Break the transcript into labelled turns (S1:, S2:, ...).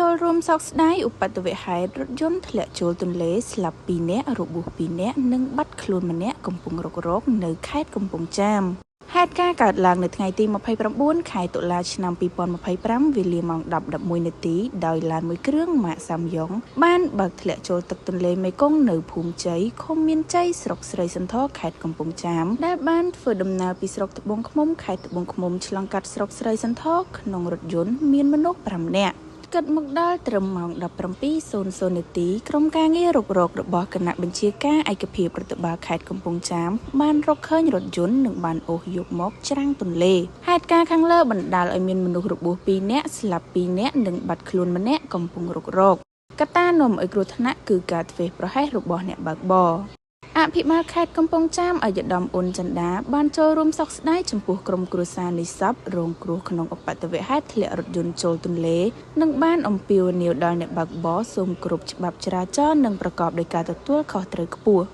S1: ចូលរួមសោកស្ដាយឧបទ្ទវហេតុរថយន្តធ្លាក់ចូលទន្លេស្លាប់2នាក់របួស2នាក់និងបាត់ខ្លួនម្នាក់កំពុងរករកនៅខេត្តកំពង់ចាមហេតុការណ៍កើតឡើងនៅថ្ងៃទី29ខែតុលាឆ្នាំ2025វេលាម៉ោង 10:11 នាទីដោយឡានមួយគ្រឿងម៉ាកសាំយ៉ុងបានបើកធ្លាក់ចូលទឹកទន្លេមេគង្គនៅភូមិជ័យឃុំមានជ័យស្រុកស្រីសន្ធរខេត្តកំពង់ចាមដែលបានធ្វើដំណើរពីស្រុកត្បូងឃ្មុំខេត្តត្បូងឃ្មុំឆ្លងកាត់ស្រុកស្រីសន្ធរក្នុងរថយន្តមានមនុស្ស5នាក់គិតមកដល់ត្រឹមម៉ោង 17:00 នាទីក្រុមការងាររុករករបស់គណៈបញ្ជាការឯកភាពរដ្ឋបាលខេត្តកំពង់ចាមបានរកឃើញរថយន្តនិងបានអូសយកមកច្រាំងទន្លេហេតុការណ៍ខាងលើបណ្ដាលឲ្យមានមនុស្សរបួស2នាក់ស្លាប់2នាក់និងបាត់ខ្លួនម្នាក់កំពុងរុករកកត្តានាំឲ្យគ្រោះថ្នាក់គឺការធ្វេសប្រហែសរបស់អ្នកបើកបរអភិបាលខេត្តកំពង់ចាមអាយដាមអ៊ុនចន្ទាបានចូលរួមសោកស្ដាយចំពោះក្រុមគ្រួសារនិស្សិតរងគ្រោះក្នុងឧបទ្ទវហេតុធ្លាក់រថយន្តចូលទន្លេនិងបានអំពាវនាវដល់អ្នកបើកបរសូមគោរពច្បាប់ចរាចរណ៍និងប្រកបដោយការទទួលខុសត្រូវខ្ពស់